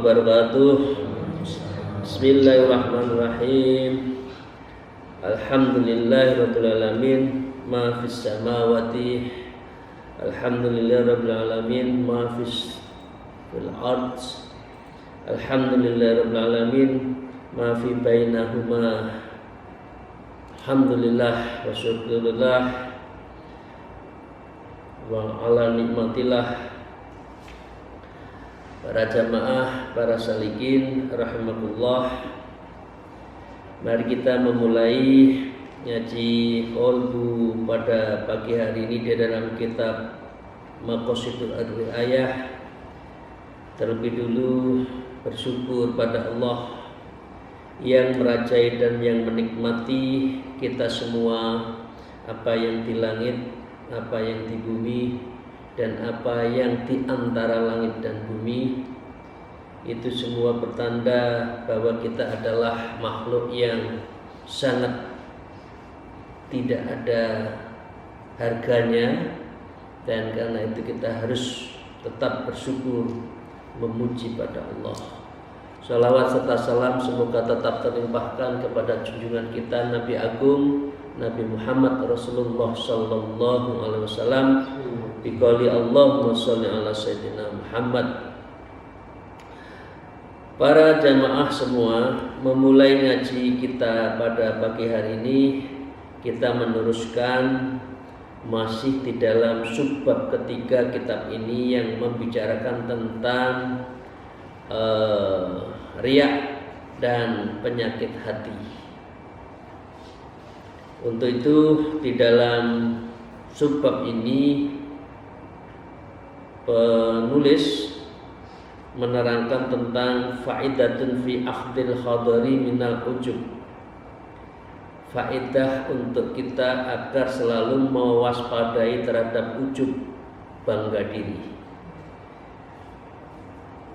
wabarakatuh. Bismillahirrahmanirrahim. Alhamdulillahirabbil alamin ma fis samawati. Alhamdulillahirabbil alamin ma fil ard. Alhamdulillahirabbil alamin ma fi bainahuma. Alhamdulillah wa syukurillah wa ala nikmatillah. Para jamaah, para salikin rahimakumullah. Mari kita memulai ngaji qalbu pada pagi hari ini di dalam kitab Maqasidul Adwiyah. Terlebih dulu bersyukur pada Allah yang merajai dan yang menikmati kita semua, apa yang di langit, apa yang di bumi, dan apa yang di antara langit dan bumi. Itu semua bertanda bahwa kita adalah makhluk yang sangat tidak ada harganya, dan karena itu kita harus tetap bersyukur, memuji pada Allah. Salawat serta salam semoga tetap terlimpahkan kepada junjungan kita Nabi Agung Nabi Muhammad Rasulullah Sallallahu Alaihi Wasallam. Biqali Allahumma sholli ala Sayyidina Muhammad. Para jamaah semua, memulai ngaji kita pada pagi hari ini, kita meneruskan masih di dalam subbab ketiga kitab ini yang membicarakan tentang riya dan penyakit hati. Untuk itu di dalam subbab ini penulis menerangkan tentang faidatun fi akhdil khadari minal ujub. Faidah untuk kita agar selalu mewaspadai terhadap ujub, bangga diri.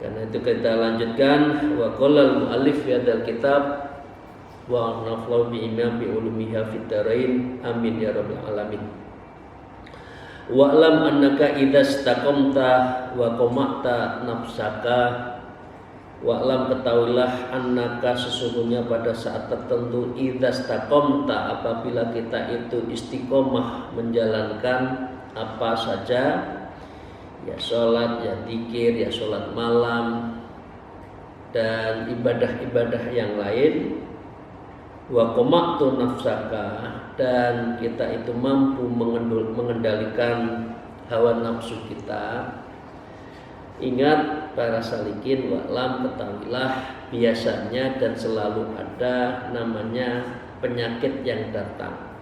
Karena itu kita lanjutkan wa qala al-muallif fi hadzal kitab wa naflau bi imam bi ulumiha fid darain amin ya rabbal alamin. Wa'lam annaka idza istaqamta wa qama'ta nafsaka. Wa'lam, ketahuilah, annaka sesungguhnya pada saat tertentu idza istaqamta, apabila kita itu istiqomah menjalankan apa saja, ya sholat, ya zikir, ya sholat malam dan ibadah-ibadah yang lain. Wa qama'tu nafsaka, dan kita itu mampu mengendalikan hawa nafsu kita. Ingat para salikin, wa'lam, ketahuilah, biasanya dan selalu ada namanya penyakit yang datang,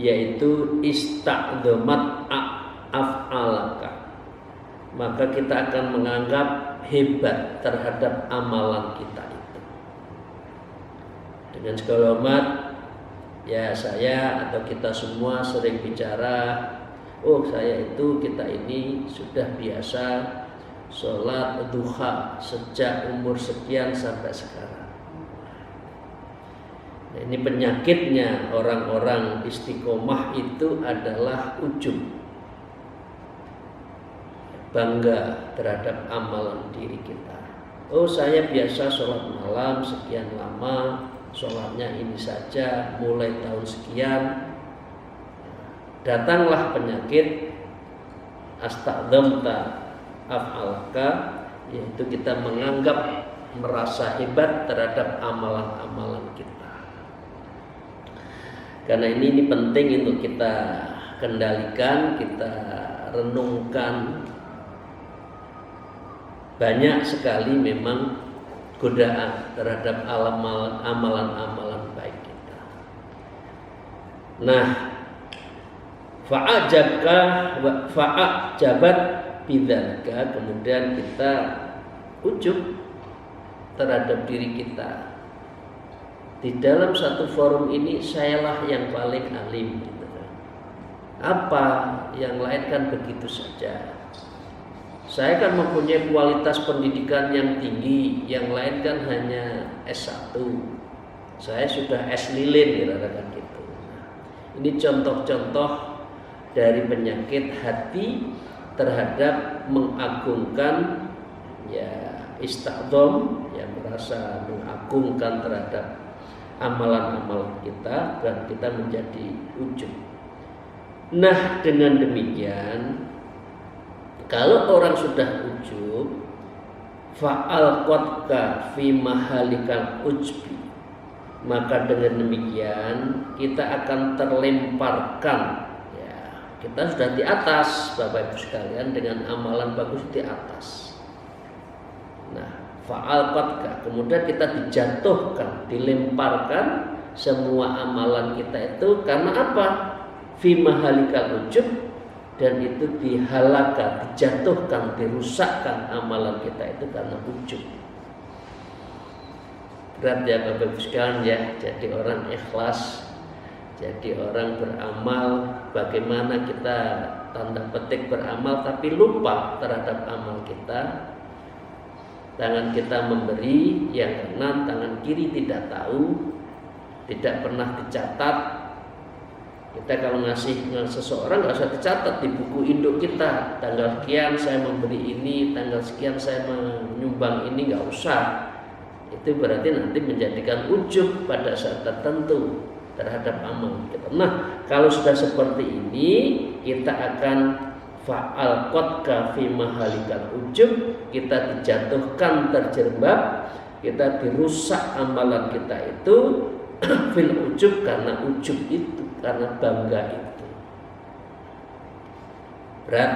yaitu istaqdamat af'alaka. Maka kita akan menganggap hebat terhadap amalan kita itu. Dengan segala hormat, ya saya atau kita semua sering bicara, oh saya itu, kita ini sudah biasa sholat duha sejak umur sekian sampai sekarang. Nah, ini penyakitnya orang-orang istiqomah itu adalah ujub, bangga terhadap amalan diri kita. Oh saya biasa sholat malam sekian lama, sholatnya ini saja mulai tahun sekian. Datanglah penyakit astaqdamta af'alaka, yaitu kita menganggap merasa hebat terhadap amalan-amalan kita. Karena ini penting untuk kita kendalikan, kita renungkan. Banyak sekali memang godaan terhadap amalan-amalan baik kita. Nah, fa'ajabat bidzalika, kemudian kita ujub terhadap diri kita. Di dalam satu forum ini sayalah yang paling alim, gitu. Apa yang lain kan begitu saja. Saya kan mempunyai kualitas pendidikan yang tinggi, yang lain kan hanya S1. Saya sudah S lilin, kira-kira gitu. Ini contoh-contoh dari penyakit hati terhadap mengagungkan ya ista'dham, ya merasa mengagungkan terhadap amalan-amalan kita, dan kita menjadi ujub. Nah, dengan demikian kalau orang sudah ujub, fa'al qatka fi mahalikal ujbi, maka dengan demikian kita akan terlemparkan, ya, kita sudah di atas Bapak Ibu sekalian, dengan amalan bagus di atas. Nah, fa'al qatka, kemudian kita dijatuhkan, dilemparkan semua amalan kita itu karena apa? Fi mahalikal ujub, dan itu dihalaka, dijatuhkan, dirusakkan amalan kita itu karena ujub. Berat ya Bapak Ibu sekalian ya, jadi orang ikhlas, jadi orang beramal. Bagaimana kita tanda petik beramal tapi lupa terhadap amal kita. Tangan kita memberi yang kanan, tangan kiri tidak tahu, tidak pernah dicatat. Kita kalau ngasih seseorang nggak usah dicatat di buku induk kita, tanggal sekian saya memberi ini, tanggal sekian saya menyumbang ini, nggak usah. Itu berarti nanti menjadikan ujub pada saat tertentu terhadap amal kita. Nah, kalau sudah seperti ini, kita akan fa'al qatka fi mahalikal ujub, kita dijatuhkan, terjerembab, kita dirusak amalan kita itu fil ujub, karena ujub itu, karena bangga itu. Berat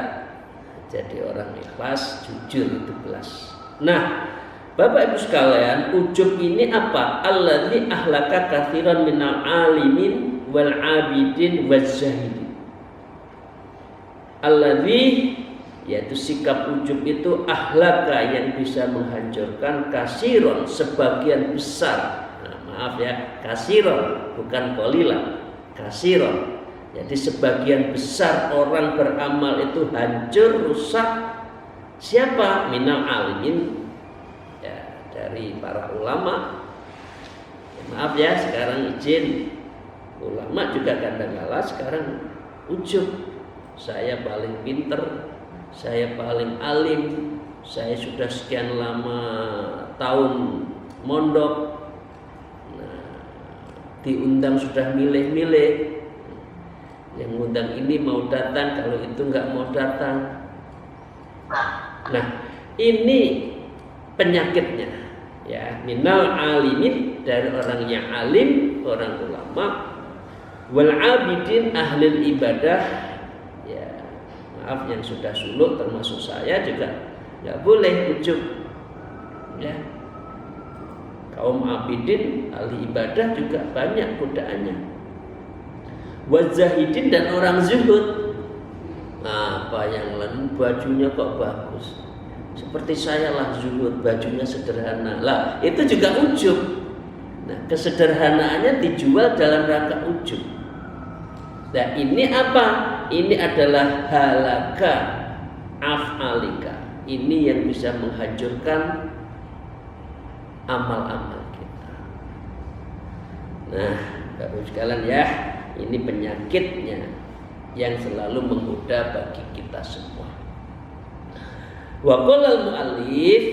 jadi orang ikhlas, jujur itu jelas. Nah, Bapak Ibu sekalian, ujub ini apa? Alladzi ahlaka katsiran minal alimin wal abidin waz zahidin. Alladzi, yaitu sikap ujub itu, ahlaka, yang bisa menghancurkan, kasiron, sebagian besar. Nah, maaf ya, kasiron bukan qalilan, kasiron. Jadi sebagian besar orang beramal itu hancur, rusak. Siapa? Minal alimin, ya, dari para ulama. Maaf ya, sekarang izin, ulama juga kadang-kala sekarang ujub. Saya paling pinter, saya paling alim, saya sudah sekian lama tahun mondok. Nah, diundang sudah milih-milih. Yang ngundang ini mau datang, kalau itu nggak mau datang. Nah, ini penyakitnya, ya, minal alimin, dari orang yang alim, orang ulama, wal abidin, ahli ibadah. Ya, maaf yang sudah suluk termasuk saya juga nggak boleh ujub, ya. Kaum abidin, ahli ibadah juga banyak godaannya. Wazahidin, dan orang zuhud. Apa yang lain bajunya kok bagus, seperti saya lah zuhud, bajunya sederhana lah, itu juga ujub. Nah, kesederhanaannya dijual dalam rangka ujub. Nah, ini apa? Ini adalah halaka af'alika. Ini yang bisa menghancurkan amal-amal kita. Nah, Bapak sekalian ya, ini penyakitnya yang selalu menggoda bagi kita semua. Wa qala al-mu'allif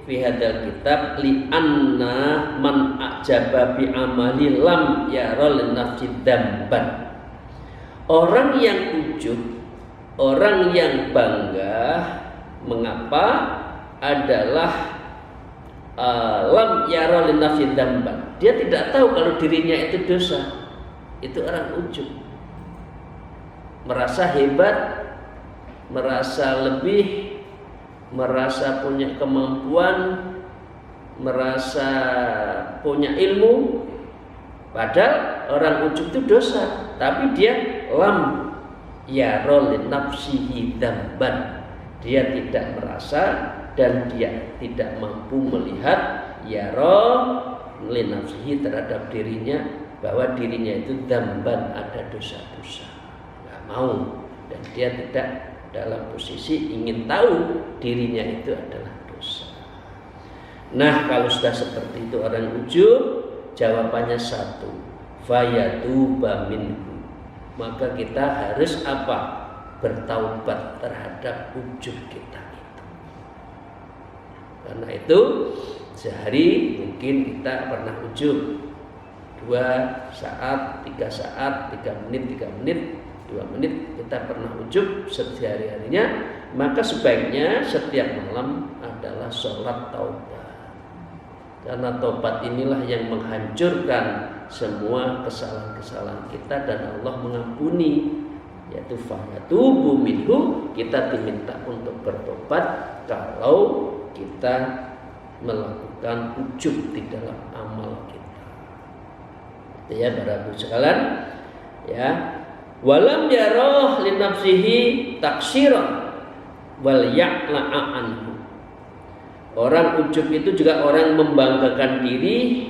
fi hadzal kitab li anna man a'jaba bi amali lam yara li nafsi dzamban. Orang yang ujub, orang yang bangga, mengapa? Adalah lam yara li nafsi dzamban. Dia tidak tahu kalau dirinya itu dosa. Itu orang ujub. Merasa hebat, merasa lebih, merasa punya kemampuan, merasa punya ilmu. Padahal orang ujub itu dosa, tapi dia lam yara li nafsihi dzamban. Dia tidak merasa dan dia tidak mampu melihat yara li nafsihi, terhadap dirinya, bahwa dirinya itu dzamban, ada dosa-dosa. Nggak mau, dan dia tidak dalam posisi ingin tahu dirinya itu adalah dosa. Nah, kalau sudah seperti itu orang ujub, jawabannya satu, fayatuba minhu. Maka kita harus apa? Bertaubat terhadap ujub kita itu. Karena itu sehari mungkin kita pernah ujub 2 saat, 3 saat, 3 menit, 3 menit, 2 menit kita pernah ujub sehari-harinya, maka sebaiknya setiap malam adalah sholat taubat. Karena taubat inilah yang menghancurkan semua kesalahan-kesalahan kita dan Allah mengampuni, yaitu fayatubu minhu, kita diminta untuk bertobat kalau kita melakukan ujub di dalam amal kita. Itu ya para ibu sekalian, ya. Walam yarah li nafsihi taksiran wal ya'la'a anhu. Orang ujub itu juga orang membanggakan diri,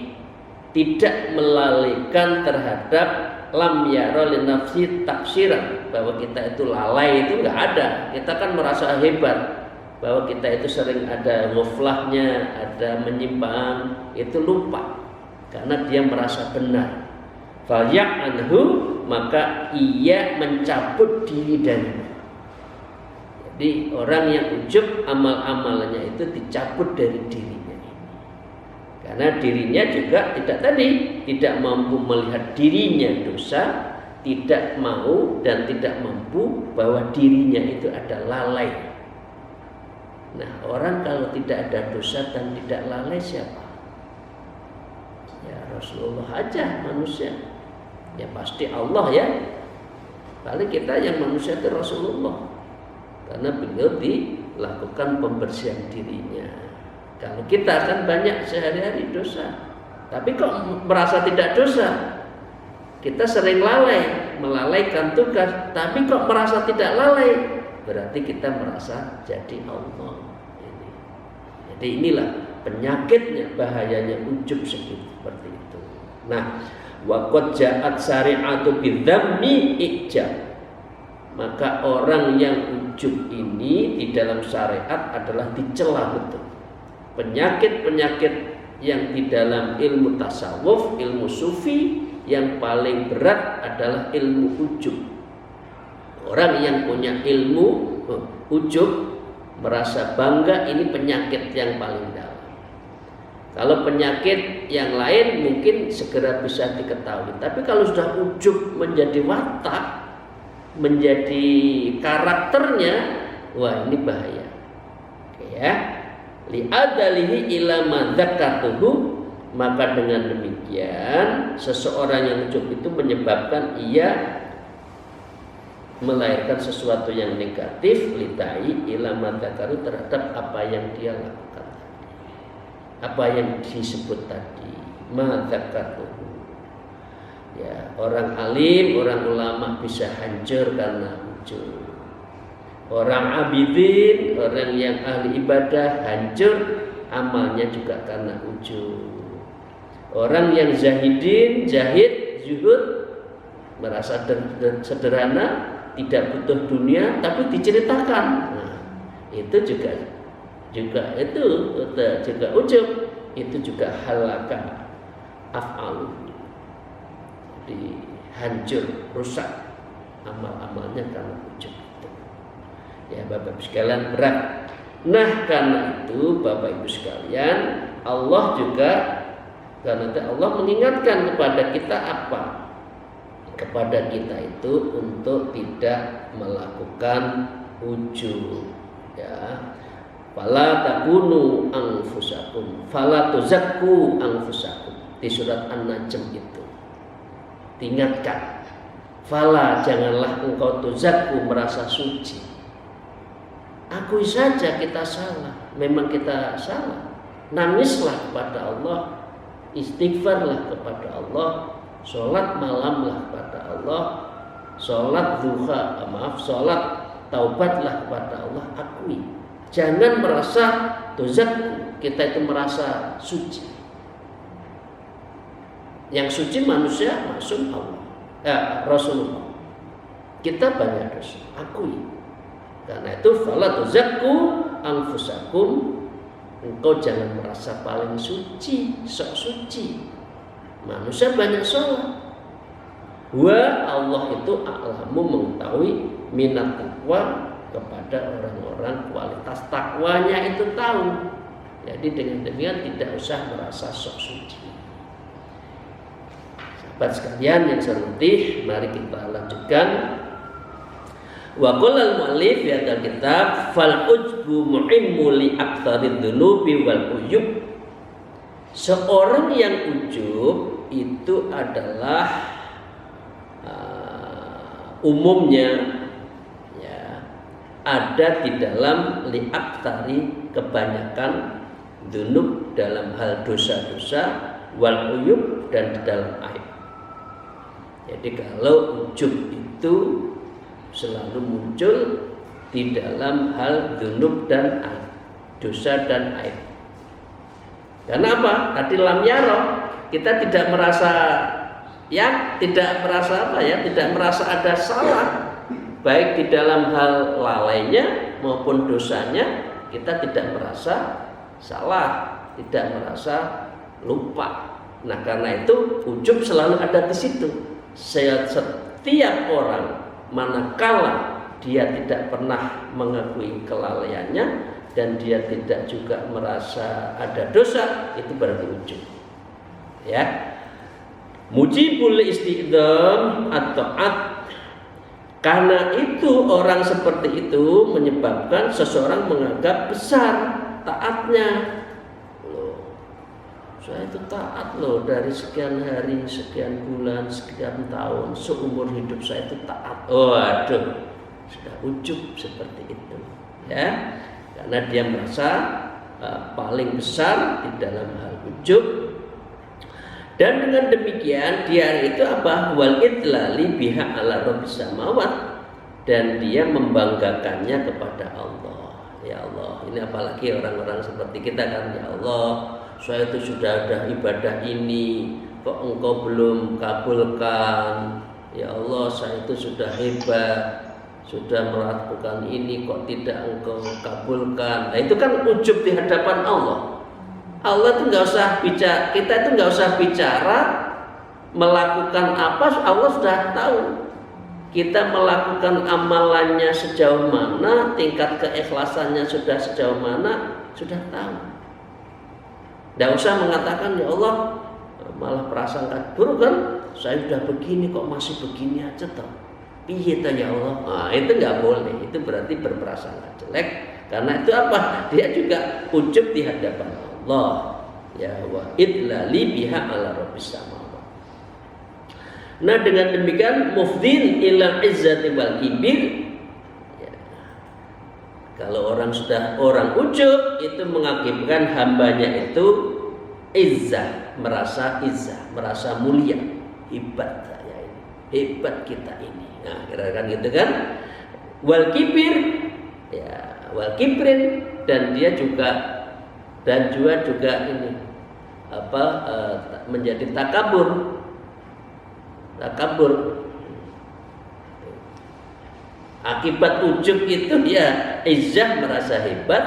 tidak melalaikan terhadap lam yara li nafsi taksiran, bahwa kita itu lalai, itu enggak ada. Kita kan merasa hebat bahwa kita itu sering ada ghaflahnya, ada menyimpang, itu lupa karena dia merasa benar. Falyak anhu, maka ia mencabut diri darinya. Jadi orang yang ujub amal-amalnya itu dicabut dari dirinya ini. Karena dirinya juga tidak mampu melihat dirinya dosa, tidak mau dan tidak mampu bahwa dirinya itu ada lalai. Nah, orang kalau tidak ada dosa dan tidak lalai siapa? Ya Rasulullah aja manusia. Ya pasti Allah ya. Paling kita yang manusia itu Rasulullah. Karena beliau dilakukan pembersihan dirinya. Kalau kita kan banyak sehari-hari dosa, tapi kok merasa tidak dosa? Kita sering lalai, melalaikan tugas, tapi kok merasa tidak lalai? Berarti kita merasa jadi Allah. Jadi inilah penyakitnya, bahayanya ujub seperti itu. Nah, waqad ja'at syari'atu bidzammi ijab. Maka orang yang ujub ini di dalam syariat adalah dicela betul. Penyakit-penyakit yang di dalam ilmu tasawuf, ilmu sufi, yang paling berat adalah ilmu ujub. Orang yang punya ilmu ujub merasa bangga, ini penyakit yang paling dalam. Kalau penyakit yang lain mungkin segera bisa diketahui, tapi kalau sudah ujub menjadi watak, menjadi karakternya, wah ini bahaya. Oke ya. Li'adalihi ila madzakatuhu, maka dengan demikian seseorang yang ujub itu menyebabkan ia melahirkan sesuatu yang negatif, litai ila madzakaru, terhadap apa yang dia lakukan tadi. Apa yang disebut tadi, madzakatuhu. Ya, orang alim, orang ulama bisa hancur karena ujub. Orang abidin, orang yang ahli ibadah hancur amalnya juga karena ujub. Orang yang zahidin, zahid, zuhud, merasa sederhana, tidak butuh dunia, tapi diceritakan. Nah, itu juga ujub, itu juga halaka af'alu. Dihancur, rusak amal-amalnya karena ujub itu. Ya Bapak Ibu sekalian, berat. Nah karena itu Bapak Ibu sekalian, Allah juga, karena itu Allah mengingatkan kepada kita apa? Kepada kita itu untuk tidak melakukan ujub. Ya, fala takunu anfusakum, fala tuzakku anfusakum, di surat An-Najm itu diingatkan, fala janganlah engkau tuzakku, merasa suci. Akui saja kita salah, memang kita salah. Nangislah kepada Allah, istighfarlah kepada Allah, sholat malamlah kepada Allah, sholat duha, sholat taubatlah kepada Allah. Akui, jangan merasa tuzakku, kita itu merasa suci. Yang suci manusia, maksud Allah, Rasulullah. Kita banyak dosa, akui. Karena itu fala tuzakku anfusakum, engkau jangan merasa paling suci, sok suci. Manusia banyak sholat. Wa Allah itu a'lamu, mengetahui minat takwa, kepada orang-orang kualitas takwanya itu tahu. Jadi dengan demikian tidak usah merasa sok suci. Sahabat sekalian yang saya hormati, mari kita lanjutkan. Wa qala al-mu'allif fi hadzal kitab fal ujbu mu'immu li aktsari dzunubi wal uyub. Seorang yang ujub itu adalah umumnya ya, ada di dalam li aktsari kebanyakan dzunub dalam hal dosa-dosa wal uyub dan di dalam aib. Jadi kalau ujub itu selalu muncul di dalam hal dzunub dan aib, dosa dan aib. Karena apa? Tadi lam yaro, kita tidak merasa tidak merasa ada salah, baik di dalam hal lalainya maupun dosanya, kita tidak merasa salah, tidak merasa lupa. Nah, karena itu ujub selalu ada di situ. Setiap orang manakala dia tidak pernah mengakui kelalaiannya dan dia tidak juga merasa ada dosa, itu berarti ujub. Ya. Mujibul istiqdam at-ta'at. Karena itu orang seperti itu menyebabkan seseorang menganggap besar taatnya. Saya itu taat loh, dari sekian hari, sekian bulan, sekian tahun, seumur hidup saya itu taat. Waduh, sudah ujub seperti itu, ya, karena dia merasa paling besar di dalam hal ujub. Dan dengan demikian dia itu apa? Wal idlali biha ala rabbis samawat, dan dia membanggakannya kepada Allah. Ya Allah, ini apalagi orang-orang seperti kita kan, ya Allah, saya itu sudah ada ibadah ini, kok engkau belum kabulkan? Ya Allah, saya itu sudah hebat, sudah melakukan ini, kok tidak engkau kabulkan? Nah, itu kan ujub di hadapan Allah. Allah itu nggak usah bicara, kita itu nggak usah bicara melakukan apa, Allah sudah tahu. Kita melakukan amalannya sejauh mana, tingkat keikhlasannya sudah sejauh mana, sudah tahu. Tidak usah mengatakan, ya Allah, malah prasangka buruk kan, saya sudah begini kok masih begini aja toh, piye toh ya Allah. Nah, itu nggak boleh, itu berarti berprasangka jelek. Karena itu apa? Dia juga ujub di hadapan Allah. Ya wa idlali biha ala rabbis samawat. Nah, dengan demikian mufdin ila izzati wal kibir. Ya. Kalau orang ujub itu mengakibatkan hambanya itu izzah, merasa mulia, hebat saya ini, hebat kita ini. Nah, kira-kira gitu kan? Wal kibir, ya, wal kibrin, dan dia juga ini menjadi takabur. Akibat ujub itu ya izzah, merasa hebat,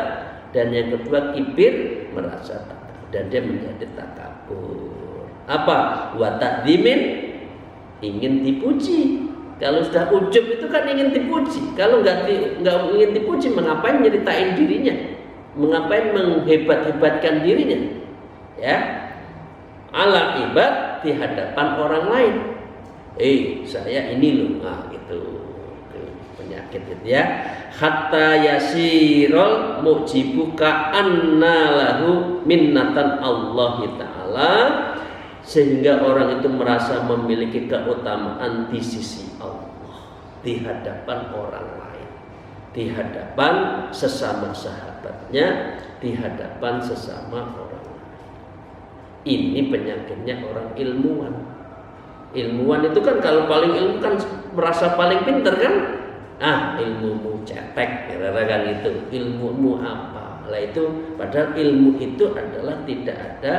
dan yang kedua kibir, merasa takabur, dan dia menjadi takabur. Apa? Wa ta'dzimin, ingin dipuji. Kalau sudah ujub itu kan ingin dipuji. Kalau nggak ingin dipuji, mengapain nyeritain dirinya? Mengapain menghebat-hebatkan dirinya? Ya, ala ibad, di hadapan orang lain. Saya ini loh, nah gitu, penyakit itu ya. Hatta yasirul mujibuka anna lahu minnatan Allah Ta'ala, sehingga orang itu merasa memiliki keutamaan di sisi Allah, di hadapan orang lain, di hadapan sesama sahabatnya, di hadapan sesama orang lain. Ini penyakitnya orang ilmuwan. Ilmuwan itu kan kalau paling ilmu kan merasa paling pinter kan? Ilmumu cetek, kira-kira gitu. Ilmumu apa? Lah itu padahal ilmu itu adalah tidak ada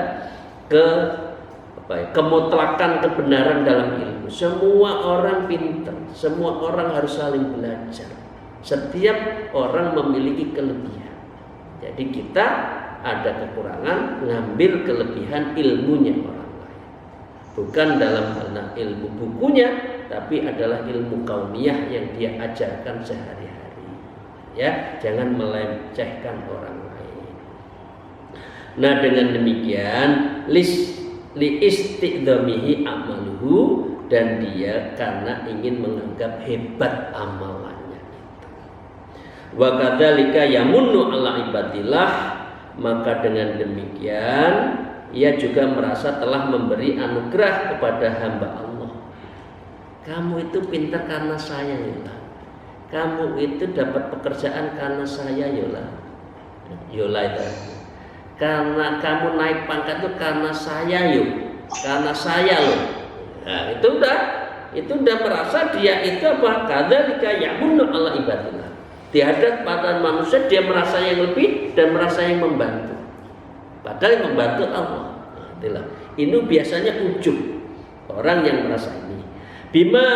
kemutlakan kebenaran dalam ilmu. Semua orang pinter, semua orang harus saling belajar. Setiap orang memiliki kelebihan. Jadi kita ada kekurangan, ngambil kelebihan ilmunya orang lain. Bukan dalam hal ilmu bukunya, tapi adalah ilmu kauniyah yang dia ajarkan sehari-hari. Ya, jangan melecehkan orang lain. Nah dengan demikian li istiqdamihi amaluhu, dan dia karena ingin menganggap hebat amalannya itu. Wa kadzalika yamunnu ala ibadillah, maka dengan demikian ia juga merasa telah memberi anugerah kepada hamba Allah. Kamu itu pintar karena saya, Yola. Kamu itu dapat pekerjaan karena saya, Yola. Yola itu. Karena kamu naik pangkat itu karena saya, yuk. Karena saya loh. Nah, itu udah merasa dia itu apa? Kadzalika yamunnu ala ibadillah. Di hadapan manusia dia merasa yang lebih dan merasa yang membantu. Padahal yang membantu Allah. Nah, ini biasanya ujub orang yang merasa ini. Bima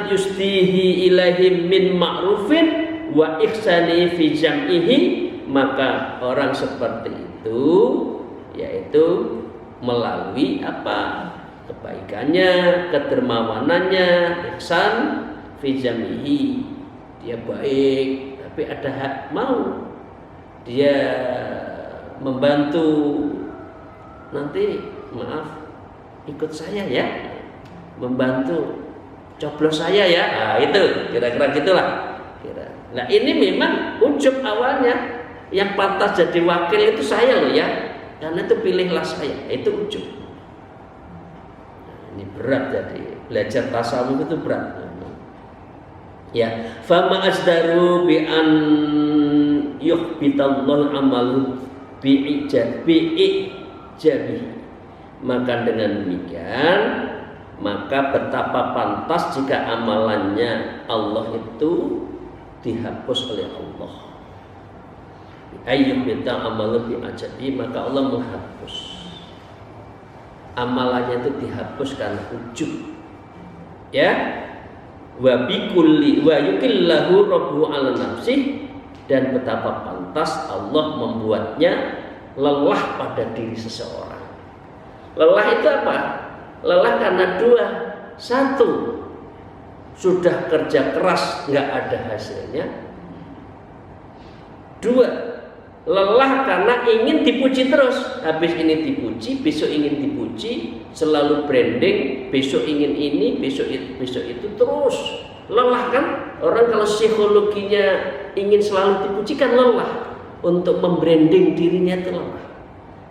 yustihi ilaihim min ma'rufin wa ihsani fi jam'ihi, maka orang seperti itu yaitu melalui apa? Kebaikannya, kedermawanannya, ihsan fi jam'ihi. Dia baik, tapi ada hak mau. Dia membantu, nanti maaf ikut saya ya, membantu coblos saya ya. Nah, itu kira-kira gitulah. Nah ini memang ujub awalnya, yang pantas jadi wakil itu saya loh ya, karena itu pilihlah saya, itu ujub. Nah, ini berat, jadi belajar tasawuf itu berat. Ya, fama asdaru bi an yuhbitallahu amalu bi ijabi. Maka dengan demikian, maka betapa pantas jika amalannya Allah itu dihapus oleh Allah. Ayyuhbita amalu bi ajabi, maka Allah menghapus amalannya itu, dihapus karena ujub. Ya, wa bikulli wa yukillahu rabbu ala nafsih, dan betapa pantas Allah membuatnya lelah pada diri seseorang. Lelah itu apa? Lelah karena dua. Satu, sudah kerja keras nggak ada hasilnya. Dua, lelah karena ingin dipuji terus. Habis ini dipuji, besok ingin dipuji, selalu branding, besok ingin ini, besok itu terus. Lelah kan? Orang kalau psikologinya ingin selalu dipuji kan lelah. Untuk membranding dirinya itu lelah.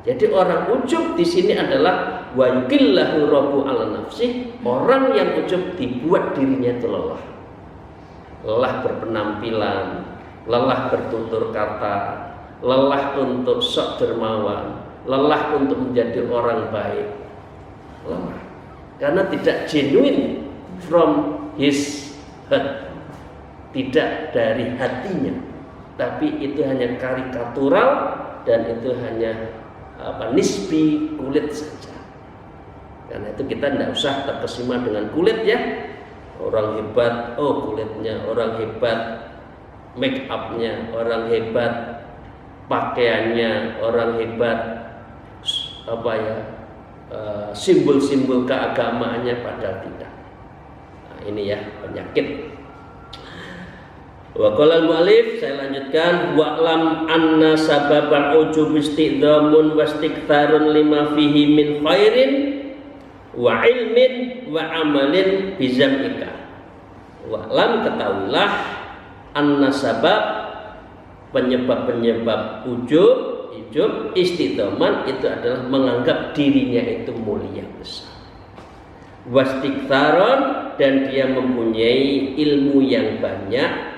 Jadi orang ujub di sini adalah wa yukillahu rabbu ala nafsih, orang yang ujub dibuat dirinya itu lelah. Lelah berpenampilan, lelah bertutur kata, lelah untuk sok dermawan, lelah untuk menjadi orang baik. Lelah karena tidak genuine from his heart, tidak dari hatinya, tapi itu hanya karikatural dan itu hanya nisbi kulit saja. Karena itu kita tidak usah terkesima dengan kulit ya. Orang hebat, oh kulitnya, orang hebat make upnya, orang hebat pakaiannya, orang hebat simbol-simbol keagamaannya, padahal tidak. Nah, ini ya penyakit. Wa qala al-mu'allif, saya lanjutkan, wa'lam anna sababal ujub istidhamun wa istiktharun lima fihi min khairin wa ilmin wa amalin bizamika. Wa'lam, ketahuilah, anna sabab, penyebab-penyebab ujub istidhaman itu adalah menganggap dirinya itu mulia besar. Wa istiktharun, dan dia mempunyai ilmu yang banyak.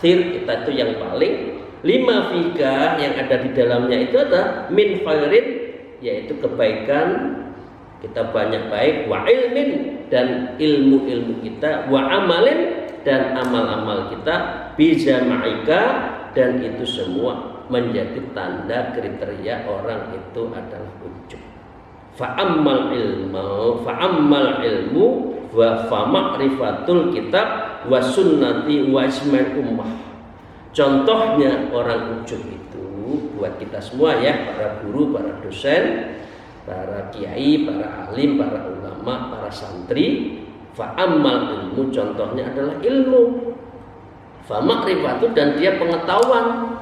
Kita itu yang paling, lima fika yang ada di dalamnya itu adalah min khairin, yaitu kebaikan kita banyak baik, wa ilmin, dan ilmu-ilmu kita, wa amalin, dan amal-amal kita, bija ma'ika, dan itu semua menjadi tanda kriteria orang itu adalah ujub. Fa'ammal ilmu wa fa ma'rifatul kitab wa sunnati wa ismail ummah. Contohnya orang ujub itu buat kita semua ya, para guru, para dosen, para kiai, para alim, para ulama, para santri. Fa'ammal ilmu, contohnya adalah ilmu. Fa ma'rifatu, dan dia pengetahuan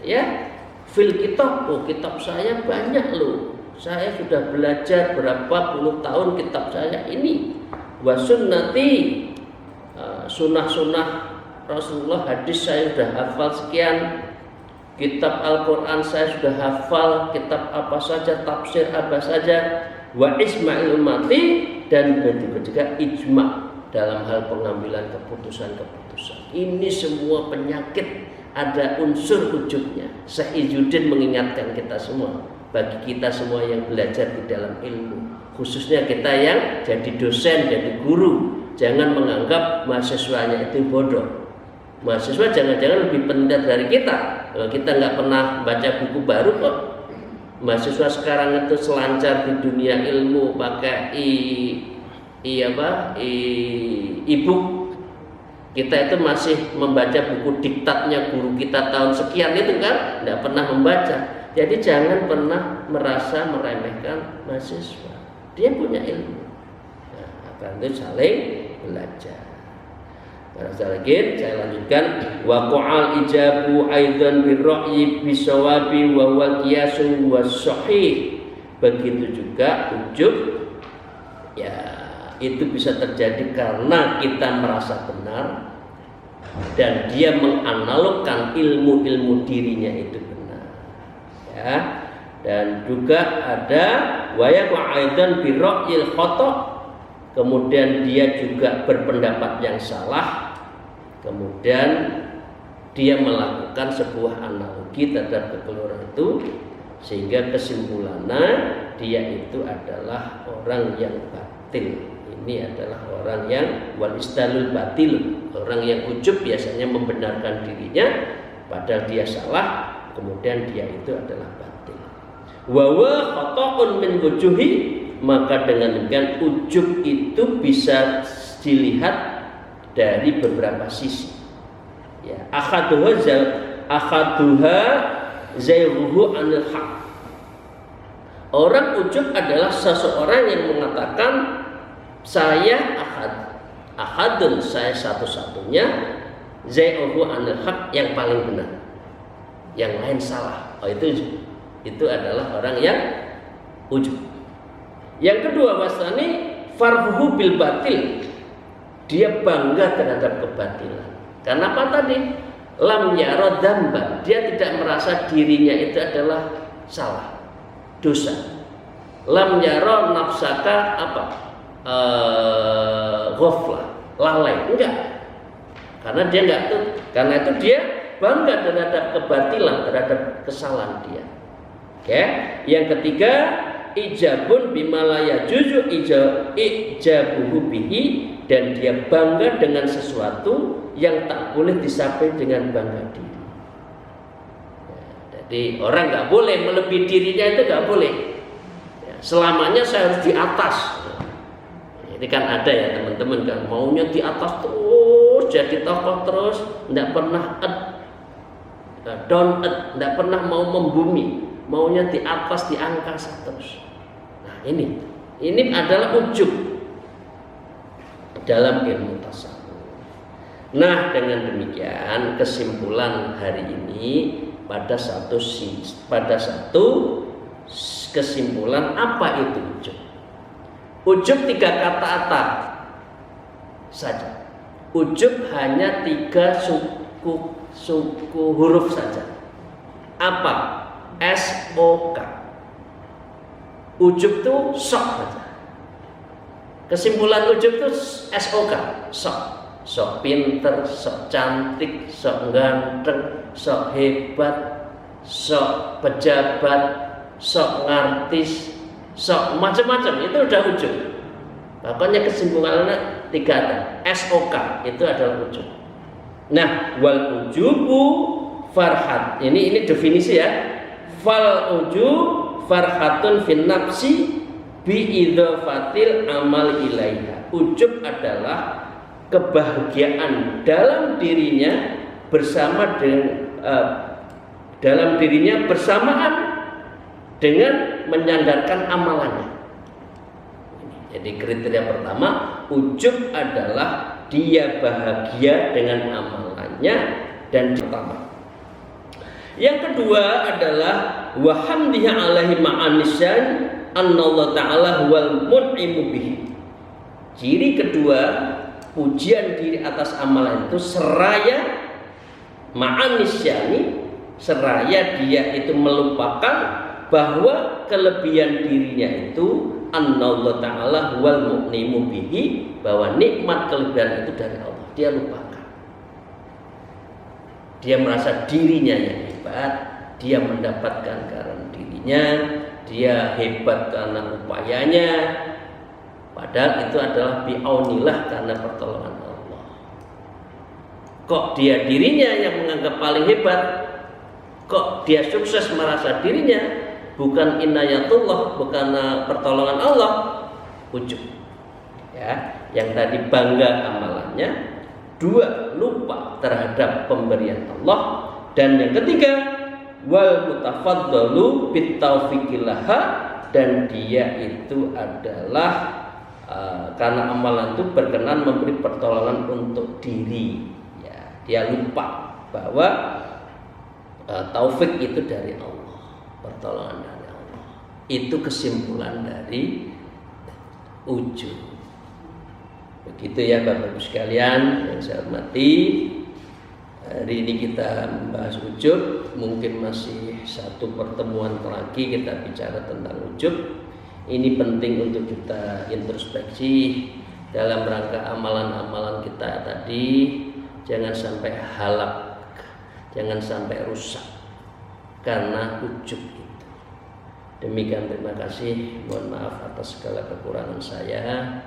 ya. fil kitab, oh kitab saya banyak loh. Saya sudah belajar berapa puluh tahun kitab saya ini. Wa sunnati, sunnah-sunnah Rasulullah, hadis saya sudah hafal sekian. Kitab Al-Quran saya sudah hafal, kitab apa saja, tafsir apa saja. Wa isma'il ummati, dan juga ijma' dalam hal pengambilan keputusan-keputusan. Ini semua penyakit, ada unsur ujubnya. Syekh Izzuddin mengingatkan kita semua, bagi kita semua yang belajar di dalam ilmu, khususnya kita yang jadi dosen, jadi guru, jangan menganggap mahasiswanya itu bodoh. Mahasiswa jangan-jangan lebih pintar dari kita. Kalau kita nggak pernah baca buku baru kok. Mahasiswa sekarang itu selancar di dunia ilmu pakai e-book. Kita itu masih membaca buku diktatnya guru kita tahun sekian itu kan, nggak pernah membaca. Jadi jangan pernah merasa meremehkan mahasiswa. Dia punya ilmu. Nah, akan itu saling belajar. Saya lanjutkan, wa qa'al ijabu aidan birra'yi bisawabi wa wal qiyasu was-sahih. Begitu juga ujub, ya itu bisa terjadi karena kita merasa benar dan dia menganalogkan ilmu-ilmu dirinya itu benar, ya. Dan juga ada wa yaqa'u aidan birra'yil khata'. Kemudian dia juga berpendapat yang salah, kemudian dia melakukan sebuah analogi terhadap kekeliruan itu, sehingga kesimpulannya dia itu adalah orang yang batil. Ini adalah orang yang wal istalul batil, orang yang ujub biasanya membenarkan dirinya padahal dia salah, kemudian dia itu adalah batil. Wa wa khata'un min wujuhi, maka dengan demikian ujub itu bisa dilihat dari beberapa sisi. Ya, akhaduha zairuhu anil haq. Orang ujub adalah seseorang yang mengatakan saya ahadun, saya satu-satunya, zairuhu anil haq, yang paling benar, yang lain salah. Oh, itu adalah orang yang ujub. Yang kedua, wasani farhuhu bil batil, dia bangga terhadap kebatilan. Karena apa tadi? Lam yara dzamban, dia tidak merasa dirinya itu adalah salah, dosa. Lam yara nafsaka ghaflah, lalai, enggak. Karena dia enggak tuh, karena itu dia bangga terhadap kebatilan, terhadap kesalahan dia. Oke, yang ketiga, ijabun bimalaya juzu ijabuhu bihi, dan dia bangga dengan sesuatu yang tak boleh disapai dengan bangga diri. Ya, jadi orang nggak boleh melebihi dirinya, itu nggak boleh. Ya, selamanya saya harus di atas. Ini kan ada ya teman-teman kan, maunya di atas terus, jadi tokoh terus, nggak pernah down, nggak pernah mau membumi, maunya di atas, di angkasa terus. Nah ini adalah ujub dalam ilmu tasawuf. Nah, dengan demikian kesimpulan hari ini pada satu kesimpulan, apa itu ujub? Ujub 3 kata saja. Ujub hanya 3 suku huruf saja. Apa? SOK. Ujub itu sok saja. Kesimpulan ujub itu SOK, sok. Sok pinter, sok cantik, sok ganteng, sok hebat, sok pejabat, sok ngartis, sok macam-macam, itu udah ujub. Makanya kesimpulannya 3 ada. SOK itu adalah ujub. Nah, wal ujubu farhat. Ini definisi ya. Fal ujub farhatun fin nafsi bi idzafatil amal ilaiha. Ujub adalah kebahagiaan dalam dirinya bersamaan dengan menyandarkan amalannya. Jadi kriteria pertama, ujub adalah dia bahagia dengan amalannya, dan pertama. Yang kedua adalah wa hamdihi alaihi ma'anisyan annallahu ta'ala huwal mun'imu bihi. Ciri kedua, pujian diri atas amalan itu seraya ma'anisyani, seraya dia itu melupakan bahwa kelebihan dirinya itu annallahu ta'ala huwal mun'imu bihi, bahwa nikmat kelebihan itu dari Allah. Dia lupakan. Dia merasa dirinya yang hebat, dia mendapatkan karena dirinya, dia hebat karena upayanya, padahal itu adalah bi'aunillah, karena pertolongan Allah. Kok dia dirinya yang menganggap paling hebat? Kok dia sukses merasa dirinya? Bukan inayatullah, bukan pertolongan Allah, ujub. Ya, yang tadi bangga amalannya. Dua, lupa terhadap pemberian Allah. Dan yang ketiga, wal mutafaddalu bit taufiqillaha, dan dia itu adalah karena amalan itu berkenan memberi pertolongan untuk diri. Ya, dia lupa bahwa taufik itu dari Allah, pertolongan dari Allah. Itu kesimpulan dari ujub. Begitu ya Bapak Ibu sekalian yang saya hormati. Hari ini kita membahas ujub. Mungkin masih satu pertemuan lagi kita bicara tentang ujub. Ini penting untuk kita introspeksi dalam rangka amalan-amalan kita tadi. Jangan sampai halak, jangan sampai rusak karena ujub itu. Demikian, terima kasih. Mohon maaf atas segala kekurangan saya.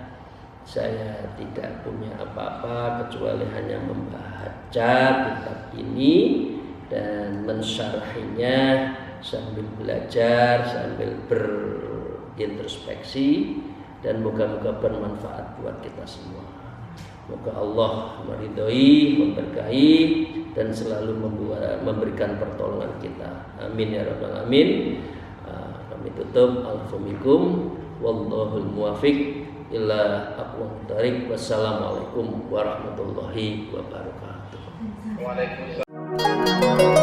Saya tidak punya apa-apa kecuali hanya membaca kitab ini dan mensyarahinya sambil belajar, sambil berintrospeksi, dan moga-moga bermanfaat buat kita semua. Moga Allah meridhoi, memberkahi, dan selalu memberikan pertolongan kita. Amin ya rabbal alamin. Kami tutup. Alhamdulillah. Wallahul muwaffiq ila aqwamit thariq. Wassalamualaikum warahmatullahi wabarakatuh. Waalaikumsalam.